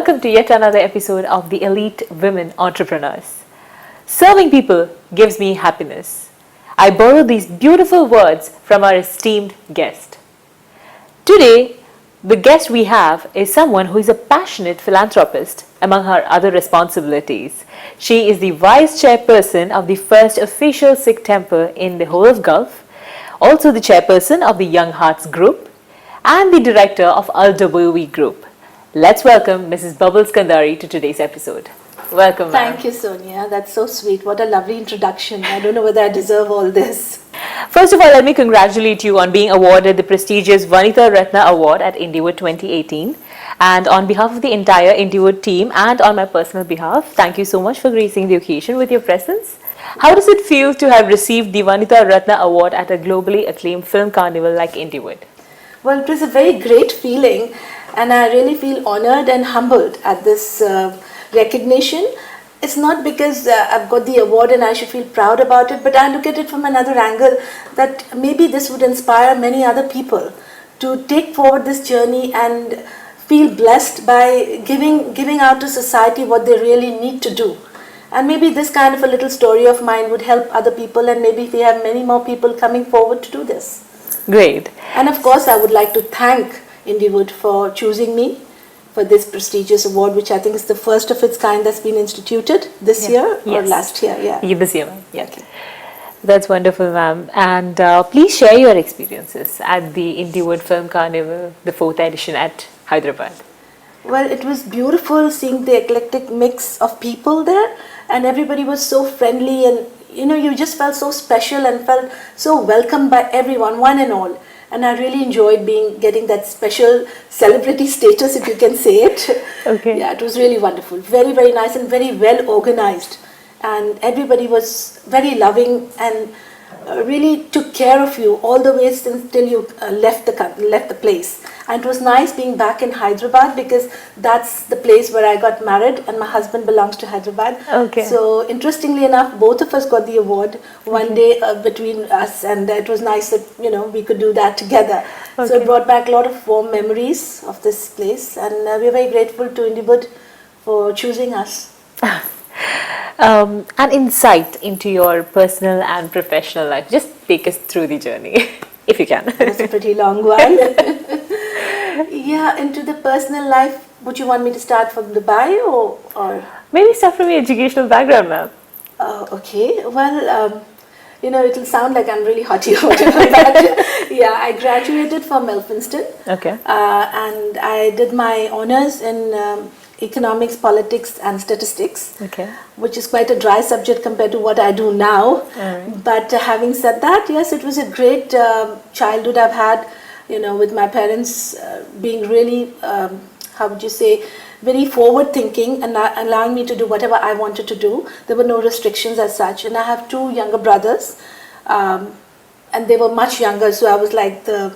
welcome to yet another episode of the Elite Women Entrepreneurs. Serving people gives me happiness. I borrow these beautiful words from our esteemed guest. Today, the guest we have is someone who is a passionate philanthropist among her other responsibilities. She is the vice chairperson of the first official Sikh temple in the whole of Gulf, also the chairperson of the Young Hearts Group, and the director of Al-Dabawi Group. Let's welcome Mrs. Bubbles Kandhari to today's episode. Welcome, ma'am. Thank you, Sonia. That's so sweet. What a lovely introduction. I don't know whether I deserve all this. First of all, let me congratulate you on being awarded the prestigious Vanitaratna Award at Indieworld 2018. And on behalf of the entire Indieworld team and on my personal behalf, thank you so much for gracing the occasion with your presence. How does it feel to have received the Vanitaratna Award at a globally acclaimed film carnival like Indieworld? Well, it was a very great feeling, and I really feel honored and humbled at this recognition. It's not because I've got the award and I should feel proud about it, but I look at it from another angle that maybe this would inspire many other people to take forward this journey and feel blessed by giving out to society what they really need to do. And maybe this kind of a little story of mine would help other people, and maybe we have many more people coming forward to do this. Great. And of course, I would like to thank Indieworld for choosing me for this prestigious award, which I think is the first of its kind that's been instituted this year or last year. Yeah, this year, ma'am. Yeah. Okay. That's wonderful, ma'am. And please share your experiences at the Indieworld Film Carnival, the 4th edition at Hyderabad. Well, it was beautiful seeing the eclectic mix of people there, and everybody was so friendly, and you just felt so special and felt so welcomed by everyone, one and all. And I really enjoyed getting that special celebrity status, if you can say it. Okay. Yeah, it was really wonderful. Very, very nice and very well organized. And everybody was very loving and really took care of you all the way till you left the place. And it was nice being back in Hyderabad, because that's the place where I got married, and my husband belongs to Hyderabad. Okay. So interestingly enough, both of us got the award one day between us, and it was nice that we could do that together. Okay. So it brought back a lot of warm memories of this place, and we're very grateful to Indieworld for choosing us. An insight into your personal and professional life. Just take us through the journey, if you can. That's a pretty long one. Yeah, into the personal life, would you want me to start from Dubai or? Maybe start from your educational background, ma'am. Okay, well, it'll sound like I'm really haughty or whatever, but yeah, I graduated from Elphinstone. Okay. And I did my honors in economics, politics and statistics, which is quite a dry subject compared to what I do now. Right. But having said that, yes, it was a great childhood I've had, with my parents being really, very forward thinking and allowing me to do whatever I wanted to do. There were no restrictions as such. And I have 2 younger brothers, and they were much younger, so I was like the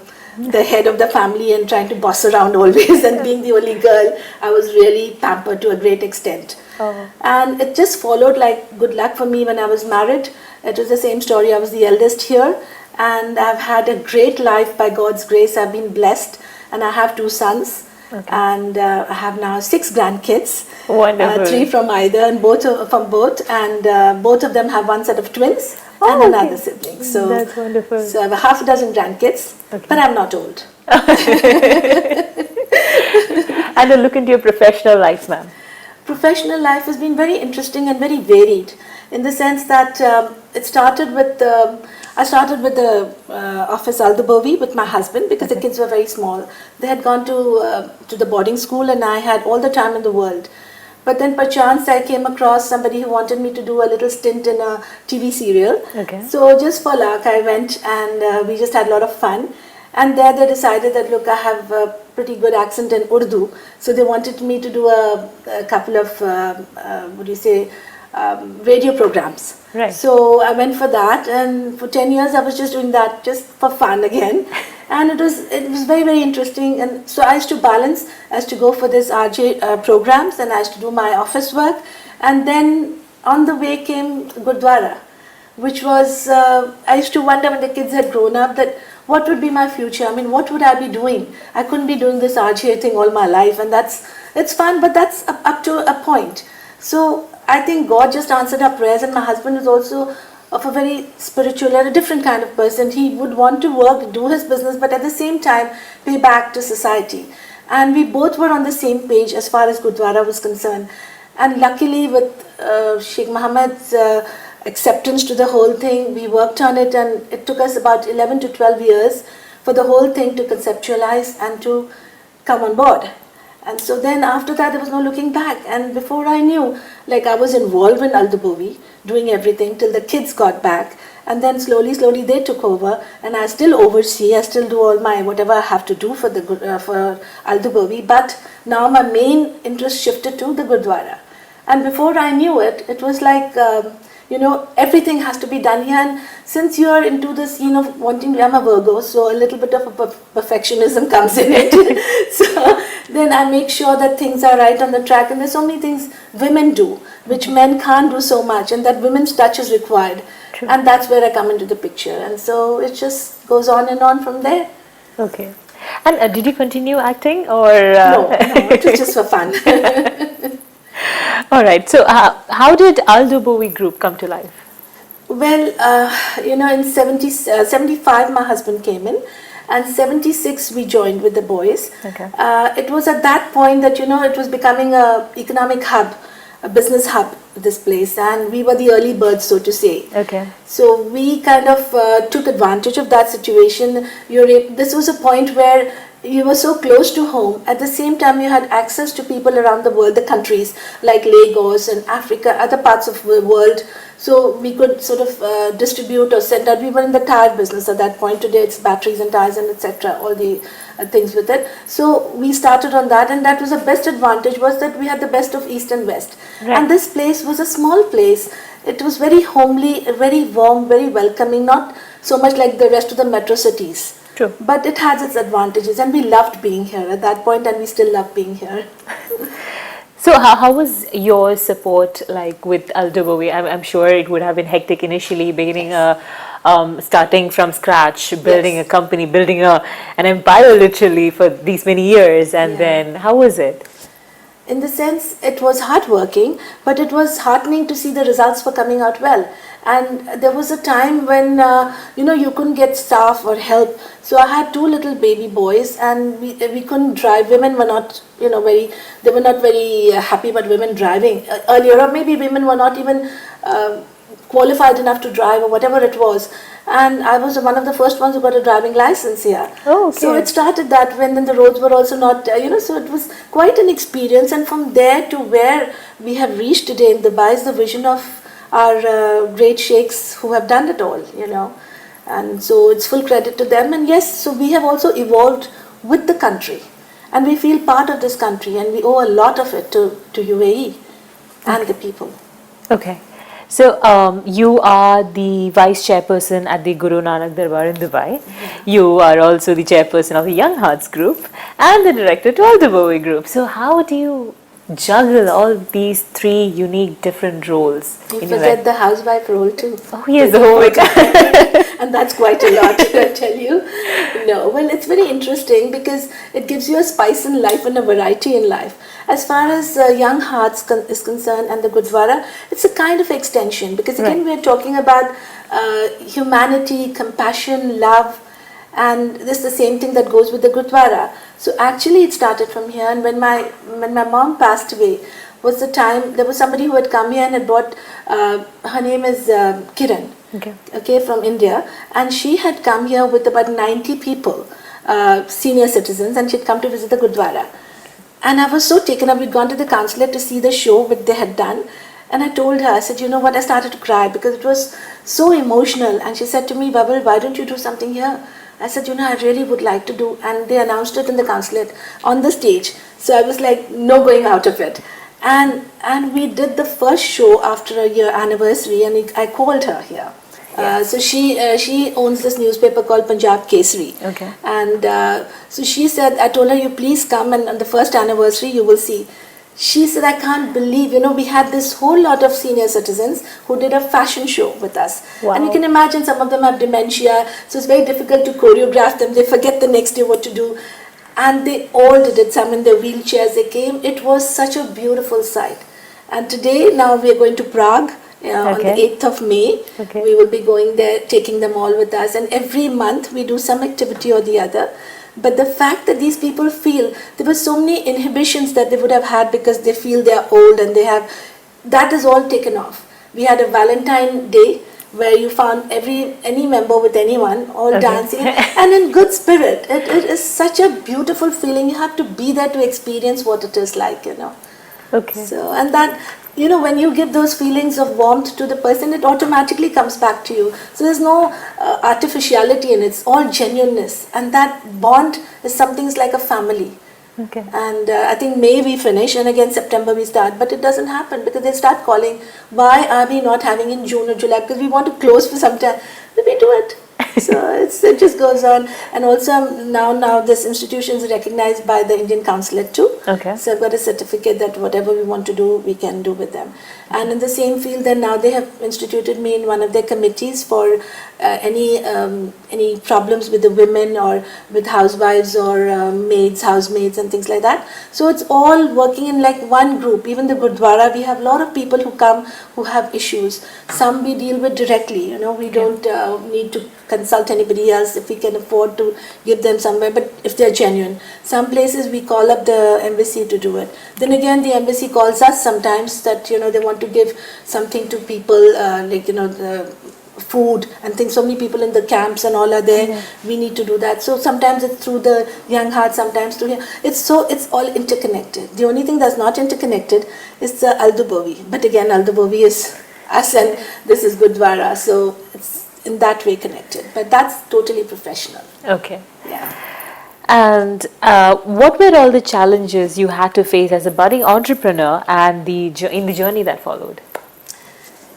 head of the family and trying to boss around always, and being the only girl, I was really pampered to a great extent. Oh. And it just followed like good luck for me when I was married. It was the same story. I was the eldest here, and I've had a great life by God's grace. I've been blessed, and I have 2 sons. Okay. And I have now 6 grandkids. Wonderful. 3 from either, and both and both of them have one set of twins. And another sibling. So that's wonderful. So I have a half a dozen grandkids, but I'm not old. And a look into your professional life, ma'am. Professional life has been very interesting and very varied, in the sense that it started with I started with the office Al-Dabawi with my husband, because the kids were very small. They had gone to the boarding school, and I had all the time in the world. But then perchance I came across somebody who wanted me to do a little stint in a TV serial. Okay. So just for luck, I went, and we just had a lot of fun. And there they decided that, look, I have a pretty good accent in Urdu. So they wanted me to do a couple of, radio programs. Right. So I went for that, and for 10 years I was just doing that just for fun again. And it was very, very interesting. And so I used to balance, I used to go for this RJ programs, and I used to do my office work. And then on the way came Gurdwara, which was, I used to wonder when the kids had grown up that what would be my future? I mean, what would I be doing? I couldn't be doing this RGA thing all my life, and it's fun, but that's up to a point. So I think God just answered our prayers, and my husband is also of a very spiritual and a different kind of person. He would want to work, do his business, but at the same time pay back to society. And we both were on the same page as far as Gurdwara was concerned. And luckily, with Sheikh Mohammed's acceptance to the whole thing, we worked on it, and it took us about 11 to 12 years for the whole thing to conceptualize and to come on board. And so then after that, there was no looking back. And before I knew, like, I was involved in Al-Dubawi, doing everything till the kids got back. And then slowly they took over, and I still oversee. I still do all my whatever I have to do for the for Al-Dubawi. But now my main interest shifted to the Gurdwara. And before I knew it, it was like, everything has to be done here. And since you are into this, wanting, I'm a Virgo, so a little bit of a perfectionism comes in it. So then I make sure that things are right on the track. And there's so many things women do, which men can't do so much, and that women's touch is required. True. And that's where I come into the picture. And so it just goes on and on from there. Okay. And did you continue acting, or? No, it was just for fun. All right. So how did Al-Dubawi group come to life? Well, in 75 my husband came in, and 76 we joined with the boys. Okay. It was at that point that, it was becoming a economic hub, a business hub, this place, and we were the early birds, so to say. Okay. So we kind of took advantage of that situation. This was a point where you were so close to home. At the same time, you had access to people around the world, the countries like Lagos and Africa, other parts of the world. So we could sort of distribute or send out. We were in the tire business at that point. Today it's batteries and tires and etc. All the things with it. So we started on that, and that was the best advantage, was that we had the best of East and West. Right. And this place was a small place. It was very homely, very warm, very welcoming, not so much like the rest of the metro cities. True. But it has its advantages, and we loved being here at that point, and we still love being here. So how was your support like with Al-Dubawi? I'm sure it would have been hectic initially, beginning starting from scratch, building a company, building an empire literally for these many years, and then how was it? In the sense, it was hardworking, but it was heartening to see the results were coming out well. And there was a time when, you couldn't get staff or help. So I had two little baby boys, and we couldn't drive. Women were not, they were not very happy about women driving earlier, or maybe women were not even qualified enough to drive, or whatever it was. And I was one of the first ones who got a driving license here. Oh, okay. So it started that when then the roads were also not, so it was quite an experience. And from there to where we have reached today in Dubai is the vision of our great sheikhs who have done it all, And so it's full credit to them. And yes, so we have also evolved with the country. And we feel part of this country, and we owe a lot of it to UAE and the people. Okay. So you are the vice chairperson at the Guru Nanak Darbar in Dubai. Mm-hmm. You are also the chairperson of the Young Hearts group and the director to Al-Dubawi group. So how do you juggle all these three unique different roles? You forget the housewife role too. Oh yes, oh my God. And that's quite a lot, I tell you. No, well, it's very interesting because it gives you a spice in life and a variety in life. As far as Young Hearts is concerned and the Gurdwara, it's a kind of extension, because again we're talking about humanity, compassion, love, and this is the same thing that goes with the Gurdwara. So actually it started from here, and when my mom passed away was the time, there was somebody who had come here and had brought, her name is Kiran, okay, from India, and she had come here with about 90 people, senior citizens, and she'd come to visit the Gurdwara. And I was so taken up. We'd gone to the consulate to see the show what they had done. And I told her, I said, you know what, I started to cry because it was so emotional. And she said to me, Bubble, why don't you do something here? I said, I really would like to do. And they announced it in the consulate on the stage. So I was like, no going out of it. And we did the first show after a year anniversary, and I called her here. So she owns this newspaper called Punjab Kesari. Okay. And so she said, I told her, you please come, and on the first anniversary you will see. She said, I can't believe, we had this whole lot of senior citizens who did a fashion show with us. Wow. And you can imagine some of them have dementia, so it's very difficult to choreograph them. They forget the next day what to do. And they all did it, some in their wheelchairs, they came. It was such a beautiful sight. And today, now we are going to Prague on the 8th of May. Okay. We will be going there, taking them all with us. And every month we do some activity or the other. But the fact that these people feel, there were so many inhibitions that they would have had because they feel they are old and they have, that is all taken off. We had a Valentine Day where you found any member with anyone, all dancing, and in good spirit. It is such a beautiful feeling. You have to be there to experience what it is like, Okay. So, and that, when you give those feelings of warmth to the person, it automatically comes back to you. So there's no artificiality in it. It's all genuineness. And that bond is something like a family. Okay. And I think May we finish and again September we start. But it doesn't happen because they start calling, why are we not having in June or July? Because we want to close for some time. Let me do it. So it just goes on. And also now this institution is recognized by the Indian Consulate too. Okay. So I've got a certificate that whatever we want to do, we can do with them. And in the same field, then now they have instituted me in one of their committees for any problems with the women or with housewives or maids, housemaids and things like that. So it's all working in like one group. Even the Gurdwara, we have a lot of people who come who have issues. Some we deal with directly, we don't need to consult anybody else if we can afford to give them somewhere, but if they're genuine. Some places we call up the embassy to do it. Then again, the embassy calls us sometimes that, they want to give something to people, the food and things. So many people in the camps and all are there. Yeah. We need to do that. So sometimes it's through the Young Heart, sometimes through here. It's all interconnected. The only thing that's not interconnected is the Aldubovi. But again, Aldubovi is us and this is Gurdwara. So it's in that way connected. But that's totally professional. Okay. Yeah. And what were all the challenges you had to face as a budding entrepreneur and in the journey that followed?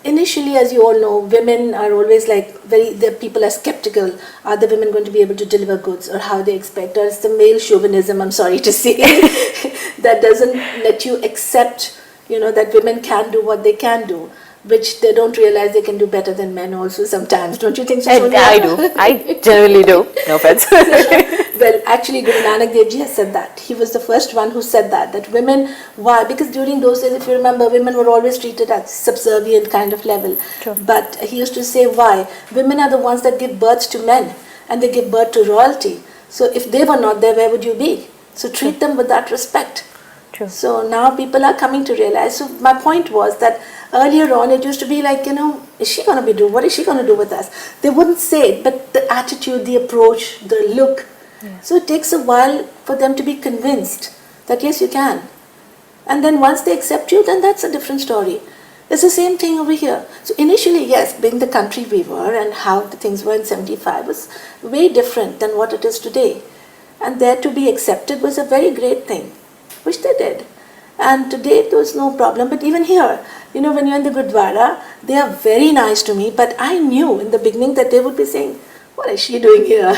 Initially, as you all know, women are always the people are skeptical. Are the women going to be able to deliver goods or how they expect? Or it's the male chauvinism, I'm sorry to say, that doesn't let you accept, that women can do what they can do, which they don't realize they can do better than men also sometimes. Don't you think so, Sonia? I do. I generally do. No offense. Well, actually, Guru Nanak Dev Ji has said that. He was the first one who said that women, why? Because during those days, if you remember, women were always treated at subservient kind of level. Sure. But he used to say, why? Women are the ones that give birth to men and they give birth to royalty. So if they were not there, where would you be? So treat them with that respect. True. So now people are coming to realize. So my point was that earlier on it used to be like, is she going to what is she going to do with us? They wouldn't say it, but the attitude, the approach, the look. Yeah. So it takes a while for them to be convinced that yes, you can. And then once they accept you, then that's a different story. It's the same thing over here. So initially, yes, being the country we were and how the things were in 75 was way different than what it is today. And there to be accepted was a very great thing, which they did. And today there was no problem. But even here, when you're in the Gurdwara, they are very nice to me. But I knew in the beginning that they would be saying, what is she doing here,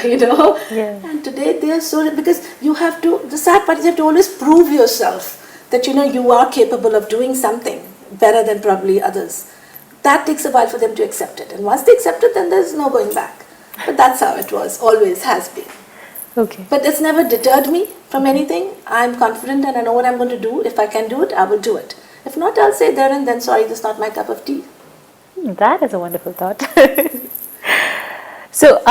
Yeah. And today they are so, because you have to, the sad part is you have to always prove yourself that, you are capable of doing something better than probably others. That takes a while for them to accept it. And once they accept it, then there's no going back. But that's how it was, always has been. Okay. But it's never deterred me from anything. I'm confident and I know what I'm going to do. If I can do it, I will do it. If not, I'll say there and then, sorry, this is not my cup of tea. That is a wonderful thought. So,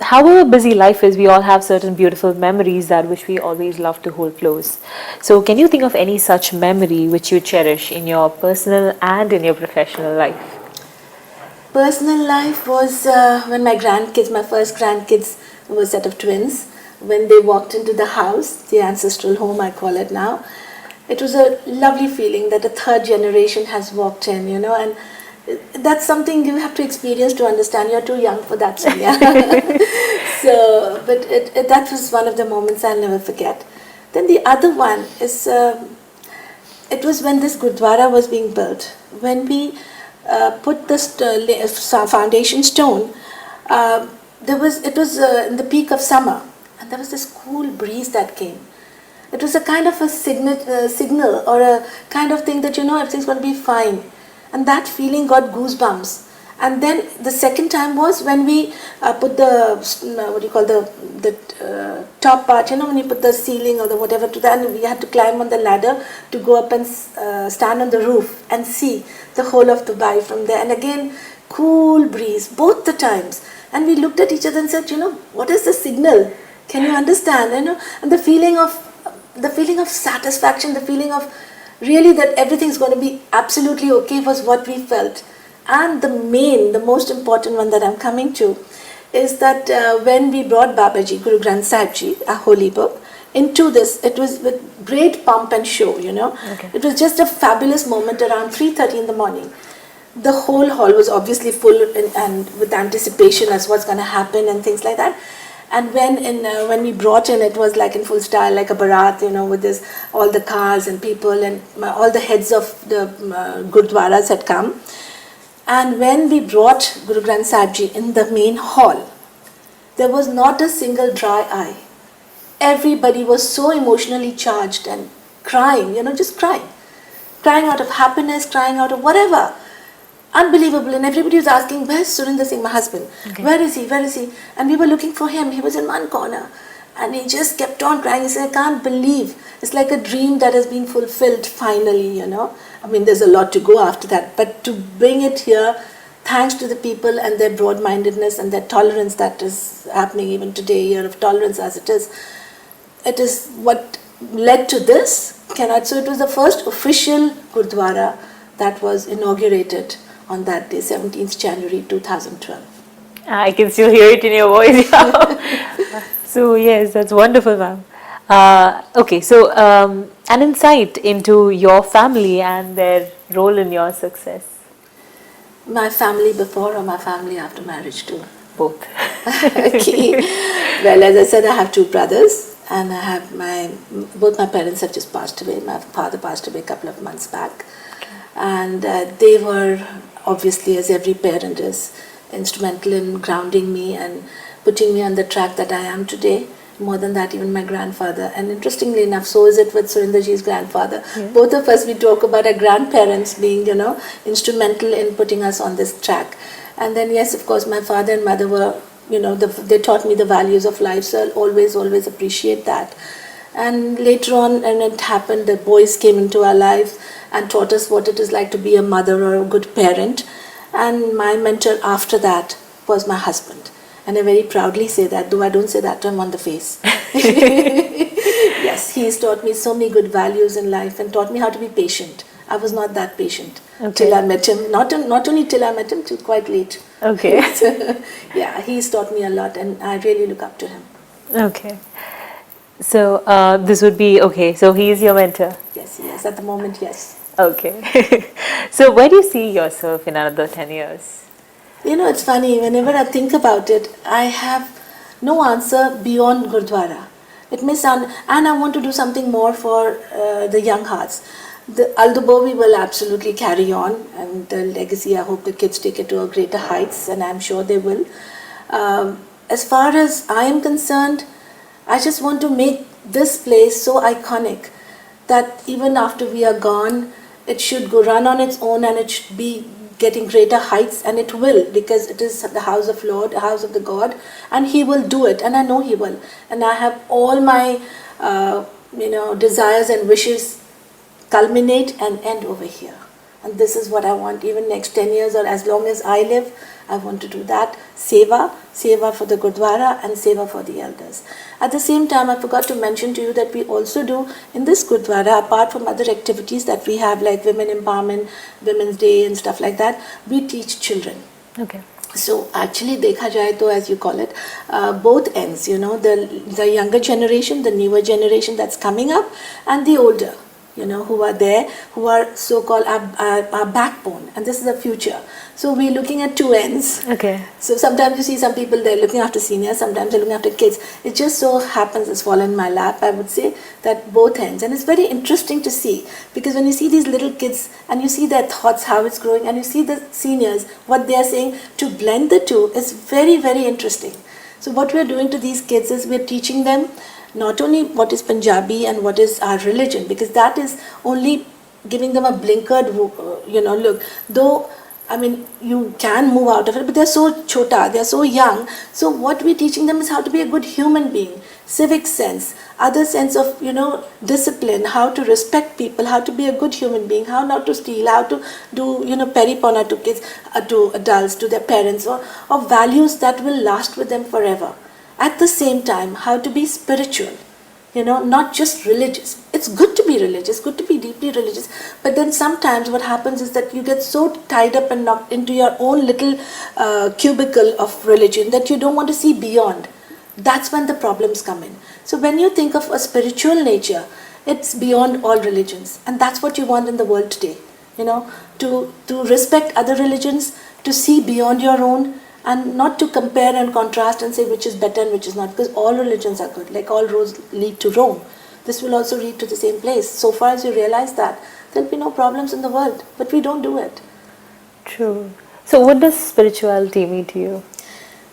however busy life is, we all have certain beautiful memories that which we always love to hold close. So, can you think of any such memory which you cherish in your personal and in your professional life? Personal life was when my first grandkids were a set of twins. When they walked into the house, the ancestral home I call it now, it was a lovely feeling that a third generation has walked in, and that's something you have to experience to understand. You're too young for that, Sonia. So, but that was one of the moments I'll never forget. Then the other one is, it was when this Gurdwara was being built. When we put the foundation stone, it was in the peak of summer, and there was this cool breeze that came. It was a kind of a signal or a kind of thing that, you know, everything's going to be fine. And that feeling got goosebumps. And then the second time was when we put the, what do you call, the top part, you know, when you put the ceiling or the whatever to that, and we had to climb on the ladder to go up and stand on the roof and see the whole of Dubai from there. And again, cool breeze, both the times. And we looked at each other and said, you know, what is the signal? Can you understand? You know, and the feeling of satisfaction, the feeling of really that everything's going to be absolutely okay was what we felt. And the most important one that I'm coming to is that when we brought Babaji, Guru Granth Sahib Ji, a holy book, into this, it was with great pomp and show, you know. Okay. It was just a fabulous moment around 3:30 in the morning. The whole hall was obviously full and with anticipation as what's going to happen and things like that. And when we brought in, it was like in full style, like a barat, you know, with this, all the cars and people and all the heads of the gurdwaras had come. And when we brought Guru Granth Sahib Ji in the main hall, there was not a single dry eye. Everybody was so emotionally charged and crying, you know, just crying. Crying out of happiness, crying out of whatever. Unbelievable. And everybody was asking, where's Surinder Singh, my husband? Okay. Where is he? Where is he? And we were looking for him. He was in one corner. And he just kept on crying. He said, I can't believe. It's like a dream that has been fulfilled finally, you know. I mean, there's a lot to go after that. But to bring it here, thanks to the people and their broad-mindedness and their tolerance that is happening even today, year of tolerance as it is what led to this. So it was the first official Gurdwara that was inaugurated on that day, 17th January 2012. I can still hear it in your voice. So yes, that's wonderful, ma'am. Okay, so an insight into your family and their role in your success. My family before or my family after marriage too? Both. Okay. Well, as I said, I have two brothers, and I have both my parents have just passed away. My father passed away a couple of months back. And they were, obviously, as every parent is, instrumental in grounding me and putting me on the track that I am today. More than that, even my grandfather. And interestingly enough, so is it with Surinderji's grandfather. Yeah. Both of us, we talk about our grandparents being, you know, instrumental in putting us on this track. And then, yes, of course, my father and mother were, you know, they taught me the values of life, so I'll always appreciate that. And later on, and it happened, the boys came into our lives and taught us what it is like to be a mother or a good parent. And my mentor after that was my husband. And I very proudly say that, though I don't say that to him on the face. Yes, he's taught me so many good values in life and taught me how to be patient. I was not that patient till I met him. Not only till I met him, till quite late. Okay. So, yeah, he's taught me a lot and I really look up to him. Okay. So this would be, okay, so he is your mentor? Yes, at the moment, yes. Okay. So where do you see yourself in another 10 years? You know, it's funny, whenever I think about it, I have no answer beyond Gurdwara. It may sound, and I want to do something more for the young hearts. The Aldobovi will absolutely carry on, and the legacy, I hope the kids take it to a greater heights, and I'm sure they will. As far as I am concerned, I just want to make this place so iconic that even after we are gone, it should go run on its own and it should be getting greater heights, and it will, because it is the house of Lord, the house of the God, and He will do it, and I know He will. And I have all my, desires and wishes culminate and end over here. And this is what I want, even next 10 years or as long as I live, I want to do that. Seva for the Gurdwara and Seva for the elders. At the same time, I forgot to mention to you that we also do in this Gurdwara, apart from other activities that we have like Women Empowerment, Women's Day and stuff like that, we teach children. Okay. So actually, dekha jaye to, as you call it, both ends, you know, the younger generation, the newer generation that's coming up, and the older, you know, who are there, who are so-called our backbone, and this is the future. So we're looking at two ends. Okay. So sometimes you see some people, they're looking after seniors, sometimes they're looking after kids. It just so happens, it's fallen in my lap, I would say, that both ends. And it's very interesting to see, because when you see these little kids and you see their thoughts, how it's growing, and you see the seniors, what they are saying, to blend the two is very, very interesting. So what we're doing to these kids is we're teaching them not only what is Punjabi and what is our religion, because that is only giving them a blinkered, look. Though, I mean, you can move out of it, but they're so chota, they're so young. So what we're teaching them is how to be a good human being, civic sense, other sense of, discipline, how to respect people, how to be a good human being, how not to steal, how to do, peripona to kids, to adults, to their parents, or values that will last with them forever. At the same time, how to be spiritual, not just religious. It's good to be religious, good to be deeply religious, but then sometimes what happens is that you get so tied up and knocked into your own little cubicle of religion that you don't want to see beyond. That's when the problems come in. So when you think of a spiritual nature, it's beyond all religions, and that's what you want in the world today, to respect other religions, to see beyond your own, and not to compare and contrast and say which is better and which is not, because all religions are good, like all roads lead to Rome. This will also lead to the same place. So far as you realize that, there'll be no problems in the world, but we don't do it. True. So what does spirituality mean to you?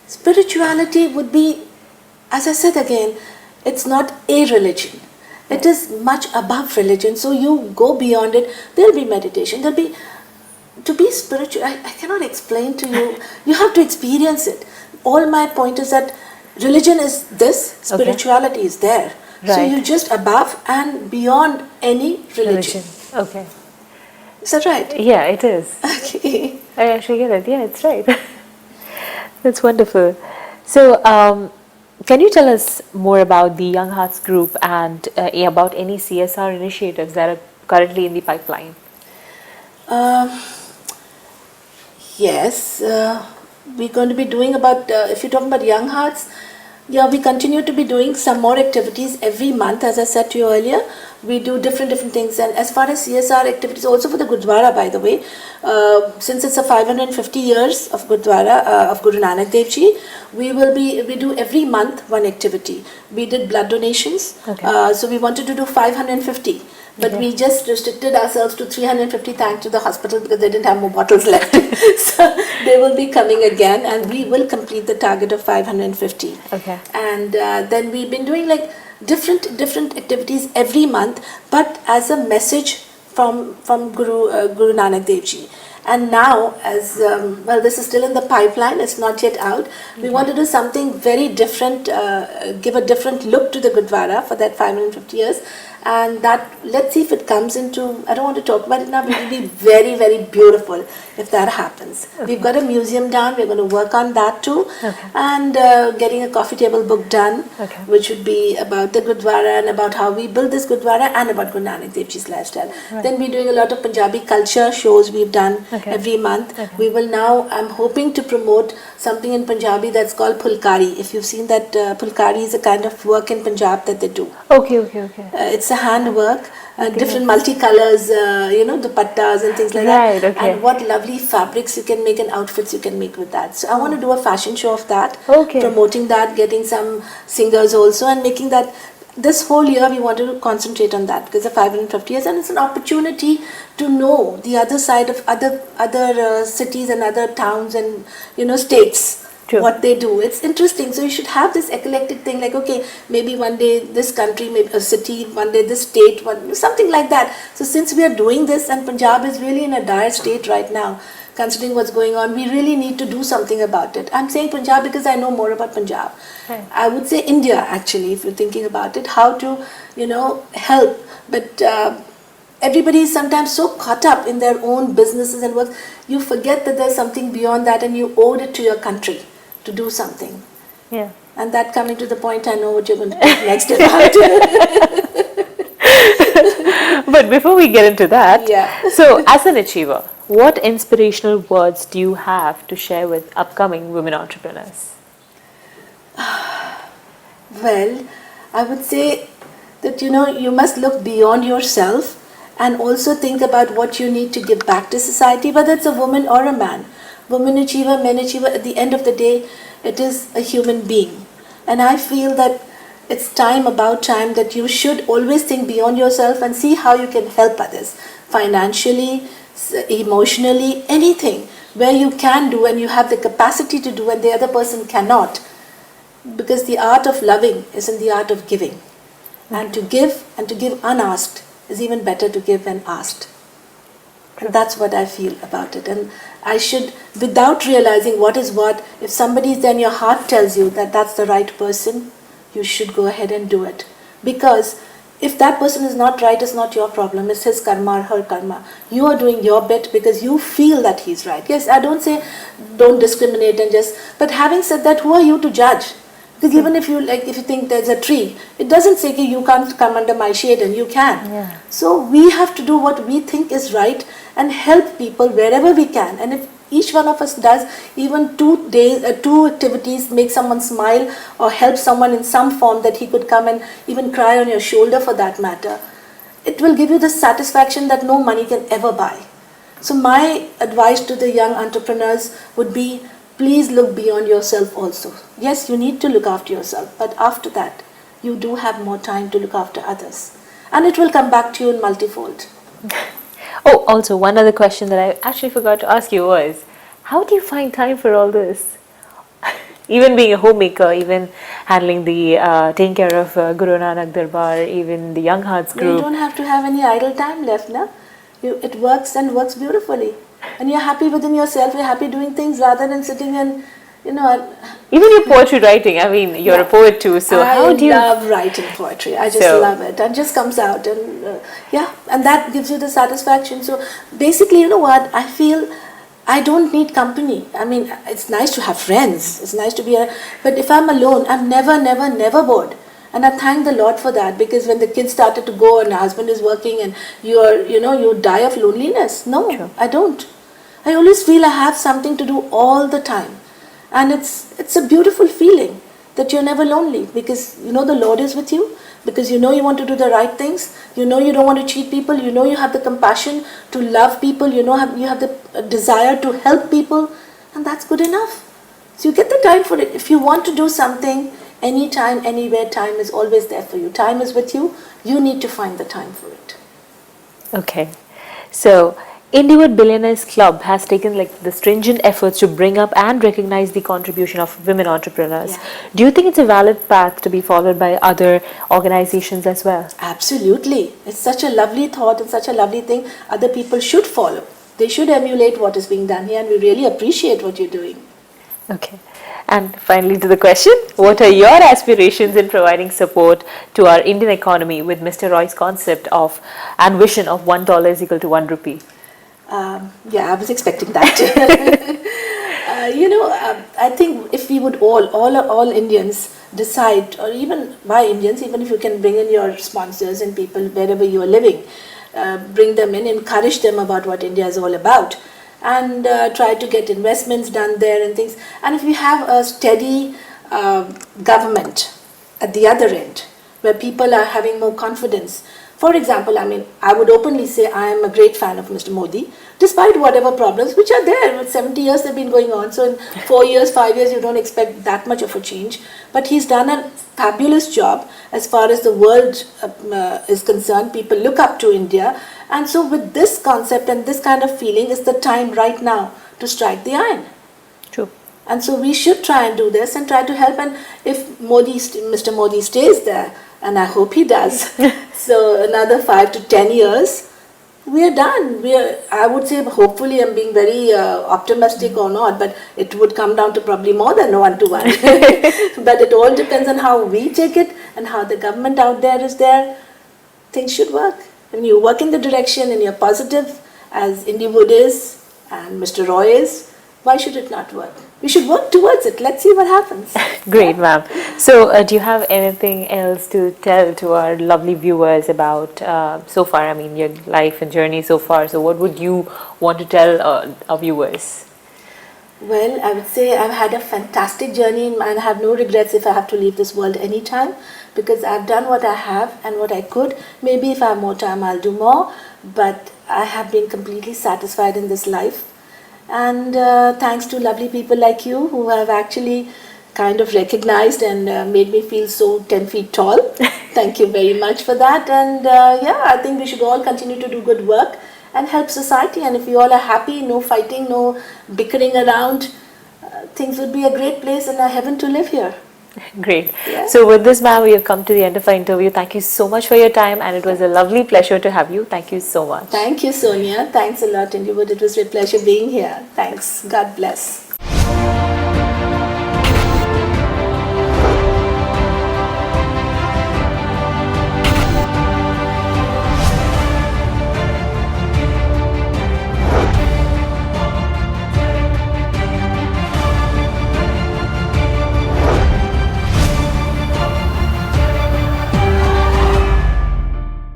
Spirituality would be, as I said again, it's not a religion. It is much above religion. So you go beyond it. There'll be meditation. There'll be, to be spiritual, I cannot explain to you. You have to experience it. All my point is that religion is this, spirituality is there. Right. So you're just above and beyond any religion. Okay. Is that right? Yeah, it is. Okay. I actually get it. Yeah, it's right. That's wonderful. So, can you tell us more about the Young Hearts group and about any CSR initiatives that are currently in the pipeline? Yes, we're going to be doing about, if you're talking about Young Hearts, yeah, we continue to be doing some more activities every month. As I said to you earlier, we do different things. And as far as CSR activities, also for the Gurdwara, by the way, since it's a 550 years of Gurdwara, of Guru Nanak Dev Ji, we do every month one activity. We did blood donations, so we wanted to do 550. But we just restricted ourselves to 350 thanks to the hospital because they didn't have more bottles left. So they will be coming again and we will complete the target of 550. Okay. And then we've been doing like different activities every month, but as a message from Guru Nanak Dev Ji. And now, as this is still in the pipeline, it's not yet out. We want to do something very different, give a different look to the Gurdwara for that 550 years. And that, let's see if it comes into, I don't want to talk about it now, but it will be very, very beautiful if that happens. We've got a museum done, we're going to work on that too. And getting a coffee table book done, which would be about the Gurdwara and about how we build this Gurdwara and about Guru Nanak Dev Ji's lifestyle. Then we're doing a lot of Punjabi culture shows we've done every month. We will now, I'm hoping to promote something in Punjabi that's called Phulkari. If you've seen that, Phulkari is a kind of work in Punjab that they do. It's a handwork, different multicolors, dupattas and things like that. And what lovely fabrics you can make and outfits you can make with that. So I want to do a fashion show of that, promoting that, getting some singers also, and making that. This whole year we wanted to concentrate on that because of 550 years, and it's an opportunity to know the other side of other cities and other towns and states. What they do. It's interesting. So you should have this eclectic thing like, okay, maybe one day this country, maybe a city, one day this state, something like that. So since we are doing this and Punjab is really in a dire state right now, considering what's going on, we really need to do something about it. I'm saying Punjab because I know more about Punjab. I would say India actually, if you're thinking about it, how to, help. But everybody is sometimes so caught up in their own businesses and work, you forget that there's something beyond that and you owe it to your country to do something. Yeah. And that coming to the point, I know what you're going to do next about. But before we get into that, so as an achiever, what inspirational words do you have to share with upcoming women entrepreneurs? Well, I would say that, you must look beyond yourself and also think about what you need to give back to society, whether it's a woman or a man. Woman achiever, men achiever, at the end of the day, it is a human being. And I feel that it's about time that you should always think beyond yourself and see how you can help others. Financially, emotionally, anything where you can do and you have the capacity to do and the other person cannot. Because the art of loving is in the art of giving. And to give unasked is even better to give when asked. And that's what I feel about it. And I should, without realizing what is what, if somebody then your heart tells you that that's the right person, you should go ahead and do it. Because if that person is not right, it's not your problem. It's his karma or her karma. You are doing your bit because you feel that he's right. Yes, I don't say don't discriminate and just, but having said that, who are you to judge? Because even if you think there's a tree, it doesn't say you can't come under my shade, and you can. Yeah. So we have to do what we think is right and help people wherever we can. And if each one of us does even 2 activities, make someone smile or help someone in some form that he could come and even cry on your shoulder for that matter, it will give you the satisfaction that no money can ever buy. So my advice to the young entrepreneurs would be, please look beyond yourself also. Yes, you need to look after yourself, but after that, you do have more time to look after others. And it will come back to you in multifold. Oh, also one other question that I actually forgot to ask you was, how do you find time for all this? Even being a homemaker, even handling the, taking care of Guru Nanak Darbar, even the Young Hearts group. You don't have to have any idle time left, na? It works and works beautifully. And you're happy within yourself, you're happy doing things rather than sitting and, Even your poetry writing, I mean, you're a poet too, so how do you... I love writing poetry. I just love it. And just comes out and and that gives you the satisfaction. So basically, you know what, I feel I don't need company. I mean, it's nice to have friends. It's nice to be but if I'm alone, I'm never bored. And I thank the Lord for that, because when the kids started to go and the husband is working and you die of loneliness. No, True. I don't. I always feel I have something to do all the time. And it's a beautiful feeling that you're never lonely, because the Lord is with you, because you want to do the right things, you don't want to cheat people, you have the compassion to love people, you have the desire to help people, and that's good enough. So you get the time for it. If you want to do something, anytime, anywhere, time is always there for you. Time is with you. You need to find the time for it. Okay. So, Indieworld Billionaires Club has taken the stringent efforts to bring up and recognize the contribution of women entrepreneurs. Yeah. Do you think it's a valid path to be followed by other organizations as well? Absolutely. It's such a lovely thought and such a lovely thing. Other people should follow. They should emulate what is being done here, and we really appreciate what you're doing. Okay. And finally to the question, what are your aspirations in providing support to our Indian economy with Mr. Roy's concept of and vision of $1 is equal to 1 rupee? I was expecting that. I think if we would all Indians decide, or even by Indians, even if you can bring in your sponsors and people wherever you are living, bring them in, encourage them about what India is all about, and try to get investments done there and things. And if we have a steady government at the other end, where people are having more confidence. For example, I would openly say I am a great fan of Mr. Modi, despite whatever problems which are there. With 70 years they've been going on, so in 4 years, 5 years, you don't expect that much of a change. But he's done a fabulous job as far as the world is concerned. People look up to India. And so with this concept and this kind of feeling, is the time right now to strike the iron. True. And so we should try and do this and try to help. And if Mr. Modi stays there, and I hope he does, so another 5 to 10 years, we are done. I would say, hopefully, I'm being very optimistic or not, but it would come down to probably more than 1-to-1. But it all depends on how we take it and how the government out there is there. Things should work. When you work in the direction and you're positive, as Indieworld is and Mr. Roy is, why should it not work? We should work towards it. Let's see what happens. Great, ma'am. So, do you have anything else to tell to our lovely viewers about so far? Your life and journey so far. So, what would you want to tell our viewers? Well, I would say I've had a fantastic journey and I have no regrets if I have to leave this world anytime, because I've done what I have and what I could. Maybe if I have more time, I'll do more. But I have been completely satisfied in this life. And thanks to lovely people like you who have actually kind of recognized and made me feel so 10 feet tall. Thank you very much for that. And I think we should all continue to do good work and help society. And if we all are happy, no fighting, no bickering around, things would be a great place and a heaven to live here. Great. Yeah. So with this, ma'am, we have come to the end of our interview. Thank you so much for your time, and it was a lovely pleasure to have you. Thank you so much. Thank you, Sonia. Thanks a lot, Indieworld. It was a pleasure being here. Thanks. God bless.